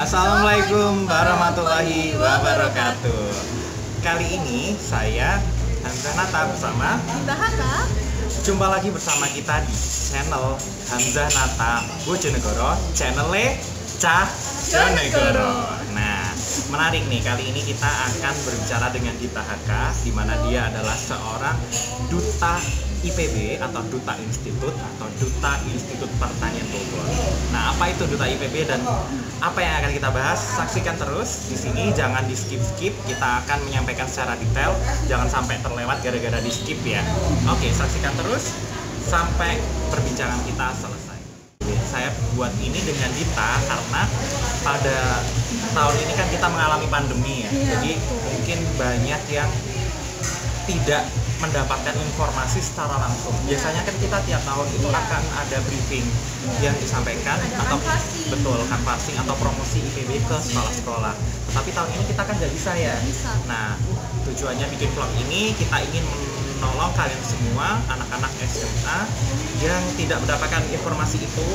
Assalamualaikum warahmatullahi wabarakatuh. Kali ini saya Hamzah Nata bersama Mbak Haka. Jumpa lagi bersama kita di channel Hamzah Nata Bojonegoro, channelnya Cah Jonegoro. Nah, menarik nih, kali ini kita akan berbicara dengan Dita Haka, di mana dia adalah seorang duta IPB atau Duta Institut atau Duta Institut Pertanian Bogor. Nah, apa itu Duta IPB dan apa yang akan kita bahas? Saksikan terus di sini, jangan di skip-skip. Kita akan menyampaikan secara detail, jangan sampai terlewat gara-gara di skip ya. Oke, saksikan terus sampai perbincangan kita selesai. Saya buat ini dengan Dita karena pada tahun ini kan kita mengalami pandemi ya. Jadi mungkin banyak yang tidak mendapatkan informasi secara langsung. Biasanya kan kita tiap tahun itu akan ada briefing yang disampaikan atau betul canvassing atau promosi IPB ke sekolah-sekolah. Tetapi tahun ini kita kan nggak bisa ya. Nah, tujuannya bikin vlog ini kita ingin menolong kalian semua anak-anak SMA yang tidak mendapatkan informasi itu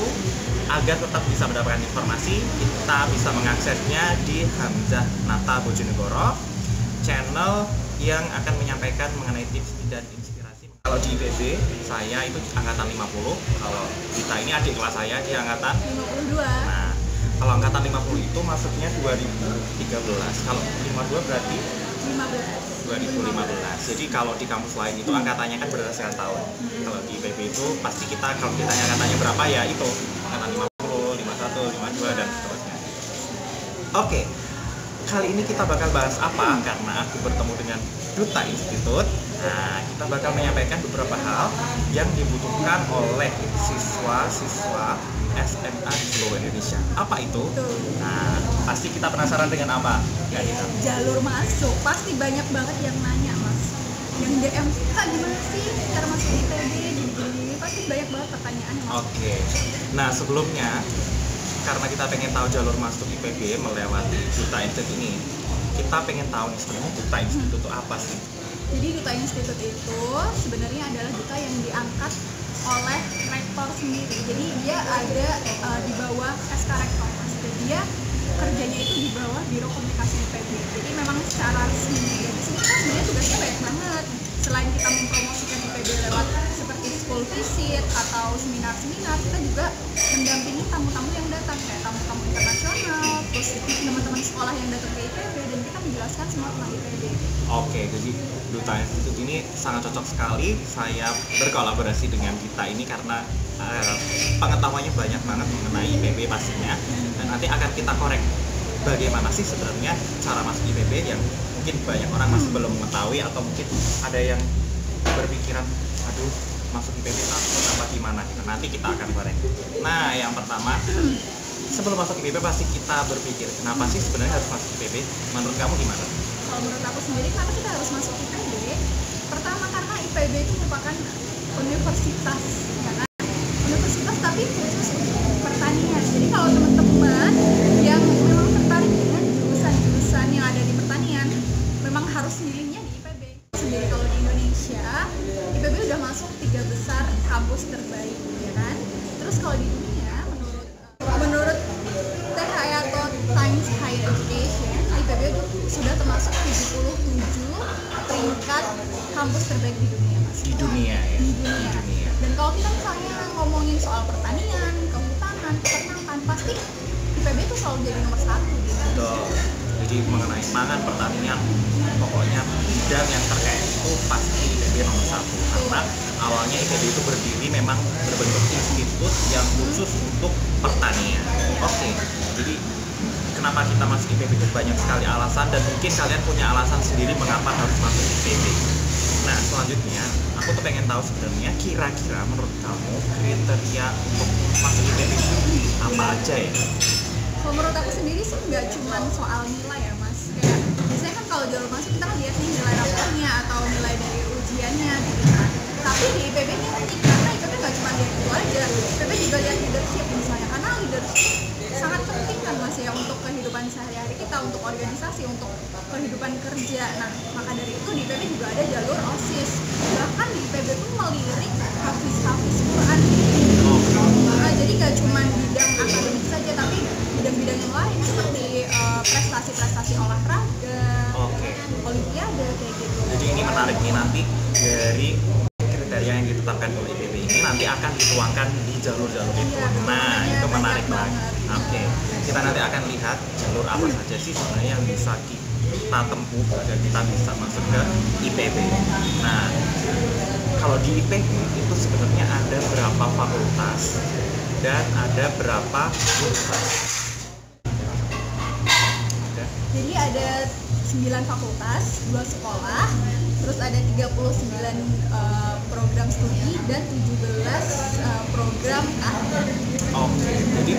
agar tetap bisa mendapatkan informasi. Kita bisa mengaksesnya di Hamzah Nata Bojonegoro, channel yang akan menyampaikan mengenai tips dan inspirasi. Kalau di IPB, saya itu angkatan 50. Kalau Dita ini adik kelas saya, dia angkatan 52. Nah, kalau angkatan 50 itu masuknya 2013. Kalau 52 berarti 2015. Jadi kalau di kampus lain itu angkatannya kan berdasarkan tahun. Kalau di IPB itu pasti kita, kalau ditanya angkatannya berapa ya itu angkatan 50, 51, 52 dan seterusnya. Oke. Kali ini kita bakal bahas apa? Karena aku bertemu dengan Duta Institut. Nah, kita bakal menyampaikan beberapa hal yang dibutuhkan oleh siswa-siswa SMA di seluruh Indonesia. Apa itu? Nah, pasti kita penasaran dengan apa? Ya, jalur masuk. Pasti banyak banget yang nanya, Mas. Yang DM, Kak gimana sih cara masuk IPB? Gini-gini. Pasti banyak banget pertanyaannya, Mas. Oke. Nah, sebelumnya karena kita pengen tahu jalur masuk IPB melewati Duta Institut ini, kita pengen tahu nih sebenarnya Duta Institut itu apa sih? Jadi Duta Institut itu sebenarnya adalah duta yang diangkat oleh rektor sendiri. Jadi dia ada di bawah SK Rektor, Mas. Dan dia kerjanya itu di bawah Biro Komunikasi IPB. Jadi memang secara resmi ya, di sini kan sebenarnya tugasnya banyak banget. Selain kita mempromosikan IPB lewat seperti school visit atau seminar-seminar, kita juga mendampingi tamu-tamu yang datang, kayak tamu-tamu internasional, terus teman-teman sekolah yang datang ke IPB, dan kita menjelaskan semua tentang IPB. Oke, jadi Duta Institut ini sangat cocok sekali. Saya berkolaborasi dengan Dita ini karena pengetahuannya banyak banget mengenai IPB pastinya, dan nanti akan kita korek bagaimana sih sebenarnya cara masuk IPB yang mungkin banyak orang masih belum mengetahui, atau mungkin ada yang berpikiran aduh masuk IPB takut apa gimana gitu. Nanti kita akan korek. Nah, yang pertama, sebelum masuk IPB pasti kita berpikir kenapa sih sebenarnya harus masuk IPB? Menurut kamu gimana? Kalau menurut aku sendiri, kenapa kita harus masuk IPB? Pertama, karena IPB itu merupakan universitas, ya kan? Universitas tapi khusus untuk pertanian. Jadi kalau teman-teman yang memang tertarik dengan jurusan-jurusan yang ada di pertanian, memang harus milihnya di IPB. Sendiri kalau di Indonesia, IPB udah masuk 3 besar kampus terbaik, ya kan? Terus kalau di dunia, menurut THE atau Times Higher Education, IPB itu sudah termasuk 77 peringkat kampus terbaik di dunia, Mas. Di dunia ya? Di dunia. Dan kalau kita misalnya ngomongin soal pertanian, kehutanan, peternakan, pasti IPB itu selalu jadi nomor 1 di Indonesia. Betul. Jadi mengenai pangan, pertanian, pokoknya bidang yang terkait itu pasti IPB nomor 1. Karena awalnya IPB itu berdiri memang berbentuk institut yang khusus untuk pertanian. Oke, jadi kenapa kita masuk IPB itu banyak sekali alasan, dan mungkin kalian punya alasan sendiri mengapa harus masuk IPB. Nah, selanjutnya aku tuh pengen tahu sebenarnya kira-kira menurut kamu kriteria untuk masuk IPB itu apa aja ya? Kalau menurut aku sendiri sih nggak cuma soal nilai ya, Mas. Kayak biasanya kan kalau jalur masuk kita kan lihat nih nilai rapornya atau nilai dari ujiannya gitu kan. Tapi di IPB ini unik karena IPB nggak cuma lihat itu aja. IPB juga lihat leadership misalnya, karena leadership sangat penting kan, Mas, ya, untuk kehidupan sehari-hari kita, untuk organisasi, untuk kehidupan kerja. Nah, maka dari itu di IPB juga ada jalur OSIS. Bahkan di IPB pun melirik hafiz-hafiz Quran. Jadi nggak cuma bidang akademik saja, tapi bidang-bidang yang lain seperti ini nanti dari kriteria yang ditetapkan oleh IPB ini nanti akan dituangkan di jalur-jalur itu. Nah, itu menarik banget. Oke, kita nanti akan lihat jalur apa saja sih sebenarnya yang bisa kita tempuh agar kita bisa masuk ke IPB. Nah, kalau di IPB itu sebenarnya ada berapa fakultas dan ada berapa jurusan? Jadi ada 9 fakultas, 2 sekolah, terus ada 39 program studi dan 17 program akhir. Oke, jadi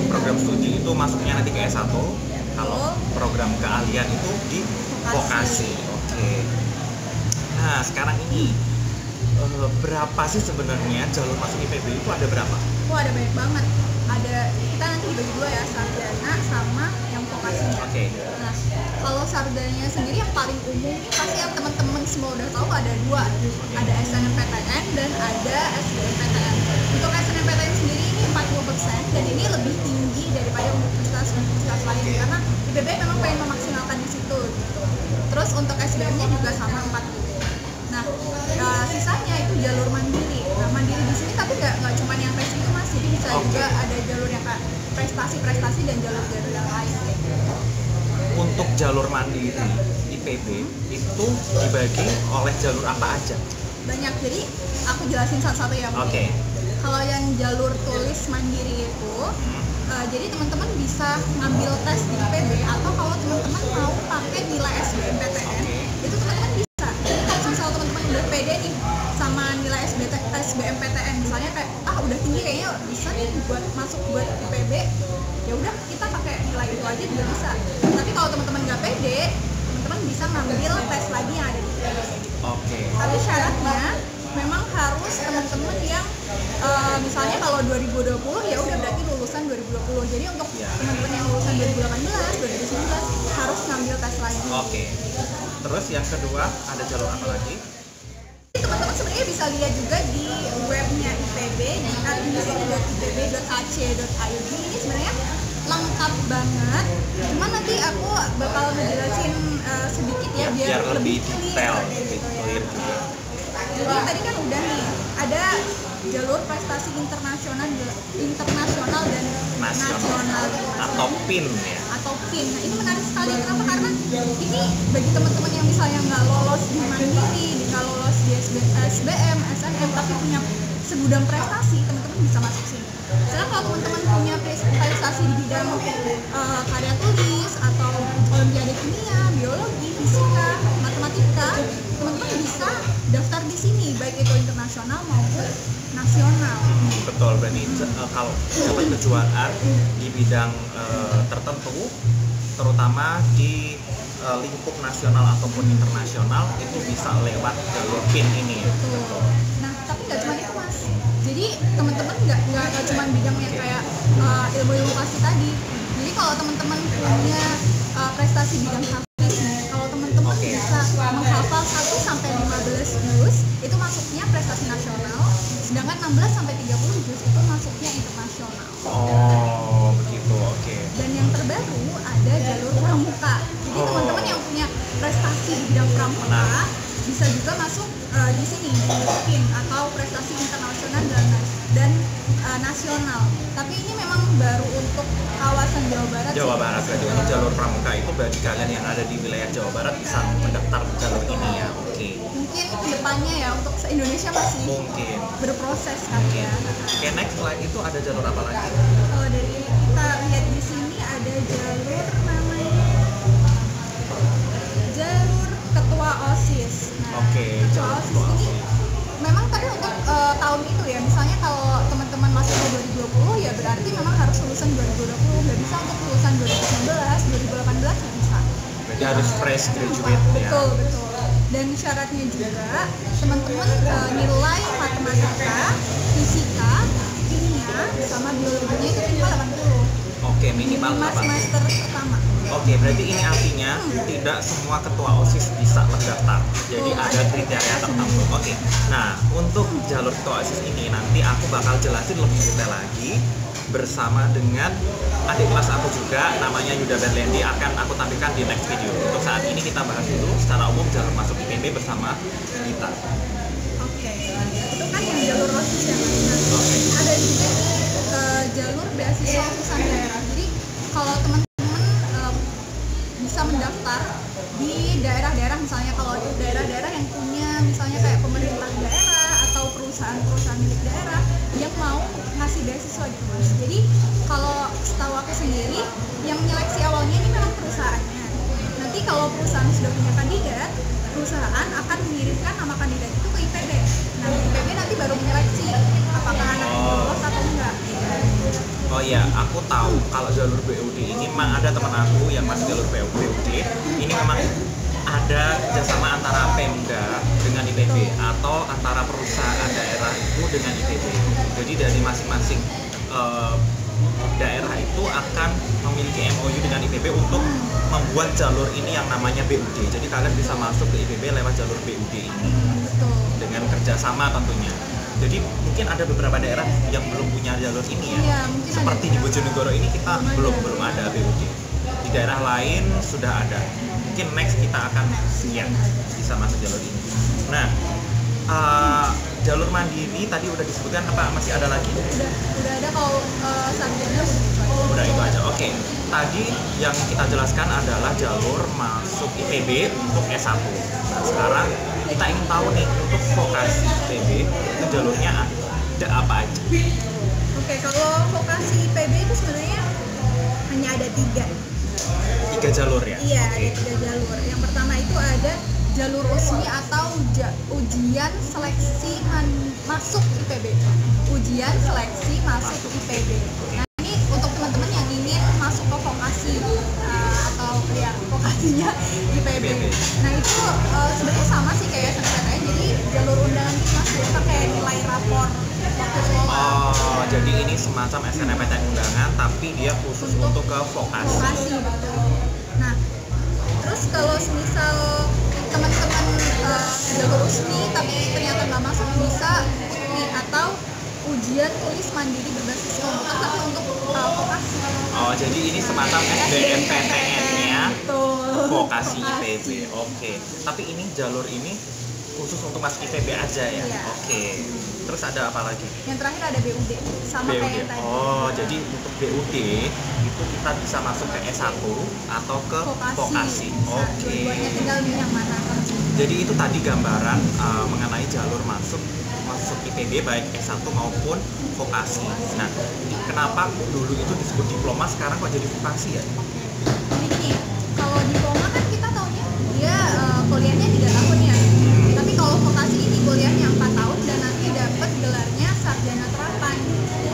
program studi itu masuknya nanti ke S1, kalau program keahlian itu di vokasi. Oke. Nah, sekarang ini berapa sih sebenarnya jalur masuk IPB itu ada berapa? Oh, ada banyak banget. Ada, kita nanti dibagi dua ya, sarjana sama yang vokasinya. Oke. Nah, kalau sarjananya sendiri yang paling umum ini pasti yang teman-teman semua udah tahu ada dua, ada SNMPTN dan ada SBMPTN. Untuk SNMPTN sendiri ini 40% dan ini lebih tinggi daripada universitas lain karena IPB memang pengen memaksimalkan di situ gitu. Terus untuk SBM-nya juga sama 40. Nah, sisanya itu jalur mandiri. Nah, mandiri di sini tapi nggak cuma yang tes itu Mas, jadi bisa juga ada jalur yang kayak prestasi dan jalur-jalur yang lain. Untuk jalur mandiri IPB itu dibagi oleh jalur apa aja? Banyak, jadi aku jelasin satu-satu ya. Oke. Kalau yang jalur tulis mandiri itu, jadi teman-teman bisa ngambil tes di IPB atau kalau teman-teman mau pakai nilai SBMPTN, itu teman-teman bisa. Jadi kalau misalnya teman-teman udah pede nih sama nilai SBMPTN, misalnya kayak udah tinggi kayaknya bisa nih buat masuk buat IPB, ya udah kita pakai nilai itu aja juga bisa. Tapi kalau teman-teman nggak pede, teman-teman bisa ngambil tes lagi yang ada di IPB. Oke. Tapi syaratnya memang harus teman-teman yang misalnya kalau 2020 ya udah berarti lulusan 2020. Jadi untuk teman-teman yang lulusan 2018, 2019 harus ngambil tes lagi. Oke. Terus yang kedua ada jalur apa lagi? Teman-teman sebenarnya bisa lihat juga di webnya IPB di admisi.ipb.ac.id. Ini sebenarnya lengkap banget. Cuman nanti aku bakal ngejelasin sedikit ya biar lebih detail, gitu ya. clear juga. Jadi tadi kan udah nih ada jalur prestasi internasional dan nasional atau PIN ya. Atau PIN. Nah, ini menarik sekali. Kenapa? Karena ini bagi teman-teman yang misalnya nggak lolos di mandiri, nggak lolos di SBM, SNM, tapi punya segudang prestasi, teman-teman bisa masuk sini. Sedangkan kalau teman-teman punya prestasi di bidang karya tulis atau olimpiade kimia, biologi, fisika, matematika, teman-teman bisa daftar di sini, baik itu internasional maupun nasional. Betul, berarti kalau dapat kejuaraan di bidang tertentu, terutama di lingkup nasional ataupun internasional, itu bisa lewat jalur PIN ini. Betul. Nah, tapi nggak cuma itu Mas. Jadi teman-teman nggak cuma bidang yang kayak ilmu pasti tadi. Jadi kalau teman-teman punya prestasi bidang hafiz nih, kalau teman-teman bisa menghafal 1 sampai 15 juz, itu masuknya prestasi nasional. Sedangkan 16 sampai 30 juz itu masuknya internasional. Oh, begitu. Oke. Dan yang terbaru ada jalur pramuka. Jadi teman-teman yang punya prestasi di bidang pramuka bisa juga masuk di sini di PIN atau prestasi internasional dan nasional. Tapi ini memang baru untuk kawasan Jawa Barat. Jawa Barat, berarti untuk jalur pramuka itu bagi kalian yang ada di wilayah Jawa Barat bisa mendaftar jalur ini ya. Oke. Mungkin kedepannya ya untuk se-Indonesia masih mungkin berproses kali ya. Oke, next selain itu ada jalur apa lagi? Kalau dari kita lihat di sini ada jalur namanya jalur ketua OSIS. Nah, Oke, ketua OSIS ini memang tapi untuk tahun itu ya, misalnya kalau teman-teman masuk ke 2020 ya berarti memang harus lulusan 2020, nggak bisa untuk lulusan 2019, 2018 nggak bisa. Berarti harus fresh graduate ya. Betul. Dan syaratnya juga teman-teman nilai matematika, fisika, kimia, sama biologinya itu minimal 80. Oke, minimal 80. Semester pertama. Oke, berarti ini artinya tidak semua ketua OSIS bisa mendaftar. Jadi ada kriteria tertentu. Oke. Nah, untuk jalur ketua OSIS ini nanti aku bakal jelasin lebih detail lagi bersama dengan adik kelas aku juga, namanya Yuda Berlendi, akan aku tampilkan di next video. Untuk saat ini kita bahas dulu secara umum jalur masuk IPB bersama kita. Oke, itu kan yang jalur OSIS ya. Oke. Ada juga jalur beasiswa urusan daerah. Jadi kalau teman-teman bisa mendaftar di daerah-daerah, misalnya kalau daerah-daerah yang punya misalnya kayak pemerintah daerah atau perusahaan-perusahaan milik daerah yang mau ngasih beasiswa gitu Mas. Jadi kalau setahu aku sendiri yang menyeleksi awalnya ini memang perusahaannya. Nanti kalau perusahaan sudah punya kandidat, perusahaan akan mengirimkan nama kandidat itu ke IPB. Nah, IPB nanti baru menyeleksi apakah anak itu lolos atau enggak. Oh iya, aku tahu kalau jalur BUD ini memang ada teman aku yang masuk jalur BUD. Ini memang ada kerjasama antara Pemda dengan IPB atau antara perusahaan daerah itu dengan IPB. Jadi dari masing-masing daerah itu akan memiliki MOU dengan IPB untuk membuat jalur ini yang namanya BUD. Jadi kalian bisa masuk ke IPB lewat jalur BUD ini Betul. dengan kerjasama tentunya. Jadi mungkin ada beberapa daerah yang belum punya jalur ini ya. Iya, mungkin Seperti ada. di Bojonegoro ini kita belum ada BUD. Di daerah lain sudah ada. Mungkin next kita akan bisa masuk jalur ini. Nah, jalur mandiri tadi udah disebutkan, apa masih ada lagi? Udah ada kalau sarjana Udah itu aja. Oke. Tadi yang kita jelaskan adalah jalur masuk IPB untuk S1. Nah, sekarang kita ingin tahu nih untuk vokasi IPB itu jalurnya ada apa aja? Oke, kalau vokasi IPB itu sebenarnya hanya ada 3. 3 jalur ya? Iya, Oke. ada 3 jalur. Yang pertama itu ada jalur USMI atau ujian seleksi masuk IPB. Ujian seleksi masuk IPB. Nah, ini untuk teman-teman yang ingin masuk ke vokasi atau ya vokasinya IPB. Nah, itu sebenarnya sama sih kayak SNPTN. Jadi jalur undangan itu masuk pakai nilai rapor waktu sekolah. Oh, jadi ini semacam SNMPTN undangan tapi dia khusus untuk ke vokasi. Vokasi, betul. Nah, terus kalau semisal teman-teman jalur USMI tapi ternyata nggak masuk, bisa UTMI atau ujian tulis mandiri berbasis komputer tapi untuk vokasi. Oh, jadi ini semacam SBMPTN-nya Betul. vokasi IPB. Oke. Tapi ini jalur ini khusus untuk masuk IPB aja ya? Iya. Oke. Terus ada apa lagi? Yang terakhir ada BUD sama kayak BUD. yang tadi. Oh, jadi untuk BUD itu kita bisa masuk ke S1 atau ke vokasi. Bisa. Oke. Dua-duanya tinggal milih yang mana. Jadi itu tadi gambaran mengenai jalur masuk IPB baik S1 maupun vokasi. Nah, kenapa dulu itu disebut diploma, sekarang kok jadi vokasi ya? Jadi gini, kalau diploma kan kita taunya dia kuliahnya 3 tahun ya. Tapi kalau vokasi ini kuliahnya 4 tahun dan nanti dapat gelarnya sarjana terapan.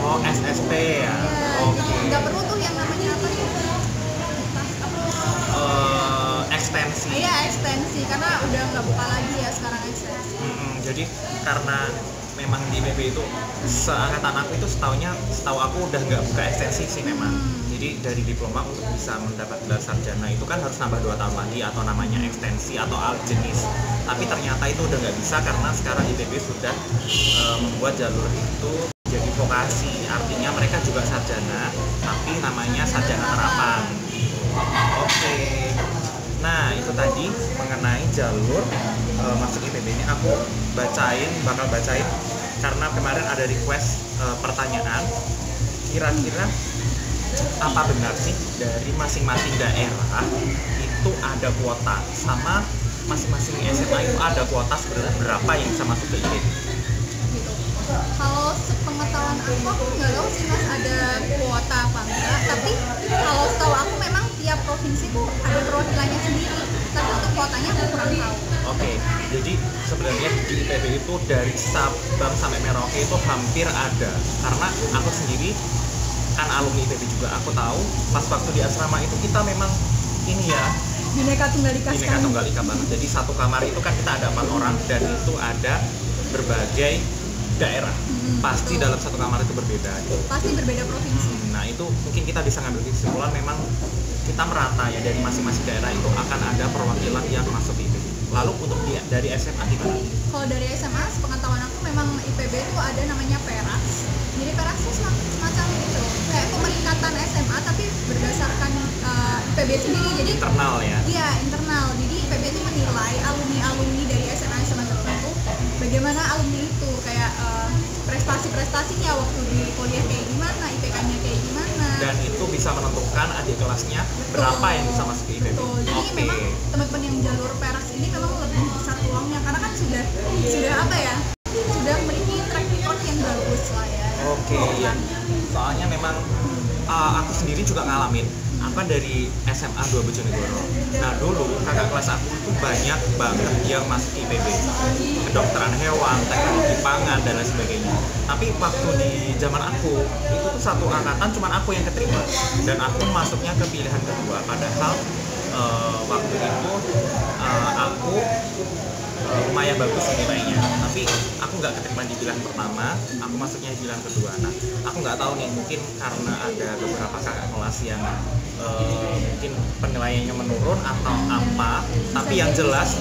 Oh, SST ya? Ya, Oke. jadi nggak perlu tuh yang namanya apa ya? Ekstensi. Iya, ekstensi karena udah nggak buka lagi ya sekarang ekstensi. Jadi karena memang di IPB itu seangkatan aku itu setahu aku udah nggak buka ekstensi sih memang. Jadi dari diploma untuk bisa mendapat gelar sarjana itu kan harus nambah 2 tahun lagi atau namanya ekstensi atau jenis. Tapi ternyata itu udah nggak bisa karena sekarang IPB sudah membuat jalur itu jadi vokasi. Artinya mereka juga sarjana tapi namanya sarjana terapan. Oke. Nah, itu tadi mengenai jalur masuk IPB ini aku bakal bacain karena kemarin ada request pertanyaan. Kira-kira apa benar sih dari masing-masing daerah itu ada kuota, sama masing-masing SMA itu ada kuota sebenarnya berapa yang bisa masuk ke IPB? Gitu. Kalau sepengetahuan aku nggak tahu sih Mas ada kuota apa enggak. Tapi kalau setahu aku memang tiap provinsi tuh ada perwakilannya sendiri. Tapi untuk kuotanya aku kurang tahu. Oke, jadi sebenarnya di IPB itu dari Sabang sampai Merauke itu hampir ada. Karena aku sendiri kan alumni IPB juga, aku tahu pas waktu di asrama itu kita memang ini ya Bineka Tunggal Ika Bineka sekali. Tunggal Ika banget. Jadi satu kamar itu kan kita ada 4 orang dan itu ada berbagai daerah. Pasti dalam satu kamar itu berbeda. Pasti berbeda provinsi. Nah itu mungkin kita bisa ngambil kesimpulan memang kita merata ya, dari masing-masing daerah itu akan ada perwakilan yang masuk IPB. Lalu untuk dari SMA gimana? Kalau dari SMA, sepengetahuan aku memang IPB itu ada namanya PERAKS. Jadi PERAKS itu semacam gitu, kayak pemeringkatan SMA tapi berdasarkan IPB sendiri. Jadi internal ya. iya, internal. Jadi IPB itu menilai alumni dari SMA tertentu bagaimana alumni itu kayak prestasinya waktu di kuliah kayak gimana, IPK-nya kayak gimana. Dan itu bisa menentukan adik kelasnya berapa yang bisa masuk ke IPB. Betul. Jadi memang teman-teman yang jalur perak ini memang lebih besar peluangnya karena kan sudah apa ya? Sudah memiliki track record yang bagus lah ya. Oke, iya. Soalnya memang aku sendiri juga ngalamin dari SMA 2 Bojonegoro. Nah dulu kakak kelas aku itu banyak banget yang masuk IPB, kedokteran hewan, teknologi pangan dan lain sebagainya. Tapi waktu di zaman aku itu tuh satu angkatan cuma aku yang keterima dan aku masuknya ke pilihan kedua. Padahal waktu itu aku lumayan bagus nilainya, tapi aku nggak keterima di pilihan pertama, aku masuknya di pilihan kedua. Nah, aku nggak tahu nih, mungkin karena ada beberapa kakak kelas yang mungkin penilaiannya menurun atau apa, tapi yang jelas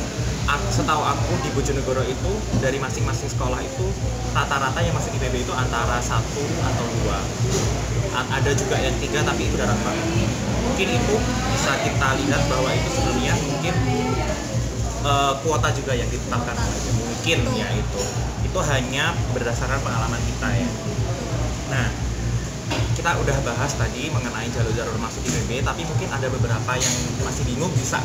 setahu aku di Bojonegoro itu dari masing-masing sekolah itu rata-rata yang masuk IPB itu antara 1 atau 2. Ada juga yang 3 tapi itu jarang banget. Mungkin itu bisa kita lihat bahwa itu sebenarnya mungkin kuota juga yang ditetapkan mungkin ya, itu hanya berdasarkan pengalaman kita ya. Nah, kita udah bahas tadi mengenai jalur-jalur masuk IPB, tapi mungkin ada beberapa yang masih bingung bisa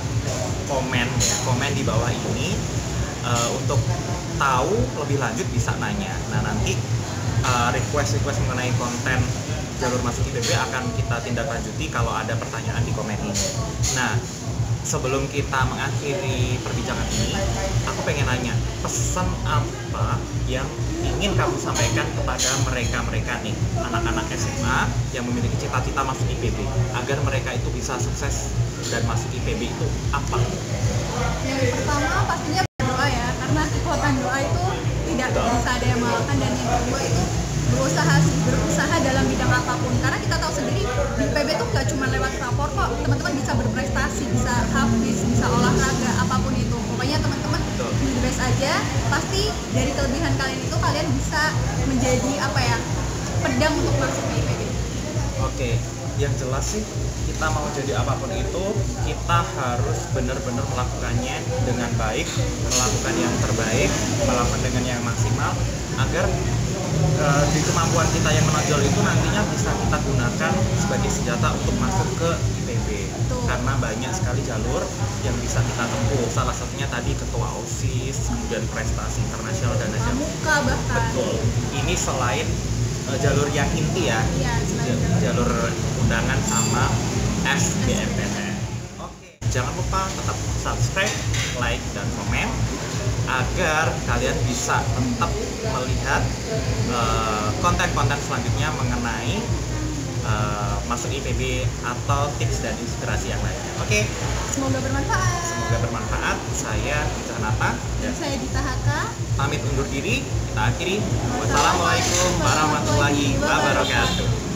komen di bawah ini. Untuk tahu lebih lanjut bisa nanya. Nah, nanti request mengenai konten jalur masuk IPB akan kita tindak lanjuti kalau ada pertanyaan di komen ini. Nah, sebelum kita mengakhiri perbincangan ini, aku pengen nanya, pesan apa yang ingin kamu sampaikan kepada mereka nih, anak-anak SMA yang memiliki cita-cita masuk IPB, agar mereka itu bisa sukses dan masuk IPB itu apa? Yang pertama pastinya berdoa ya, karena kekuatan doa itu tidak bisa ada yang mengalahkan. Dan yang kedua itu berusaha dalam bidang apapun, karena kita tahu sendiri di IPB itu nggak cuma lewat rapor kok, teman-teman bisa berprestasi, bisa hafiz, bisa olahraga, apapun itu. Pokoknya teman-teman do the best aja, pasti dari kelebihan kalian itu kalian bisa menjadi pedang untuk masuk ke IPB. Oke, yang jelas sih kita mau jadi apapun itu, kita harus benar-benar melakukannya dengan baik, melakukan yang terbaik, melakukan dengan yang maksimal, agar di kemampuan kita yang menonjol itu nantinya bisa kita gunakan sebagai senjata untuk masuk ke IPB. Karena banyak sekali jalur yang bisa kita tempuh. Salah satunya tadi ketua OSIS, kemudian prestasi internasional dan nasional. Pramuka bahkan. Betul. Ini selain jalur yang inti ya, jalur undangan sama SBMPTN. Oke, jangan lupa tetap subscribe, like, dan komen agar kalian bisa tetap melihat konten-konten selanjutnya mengenai masuk IPB atau tips dan inspirasi yang lainnya. Oke. Semoga bermanfaat. Semoga bermanfaat. Saya Janata dan saya Dita Haka. Pamit undur diri. Kita akhiri. Wassalamualaikum warahmatullahi wabarakatuh.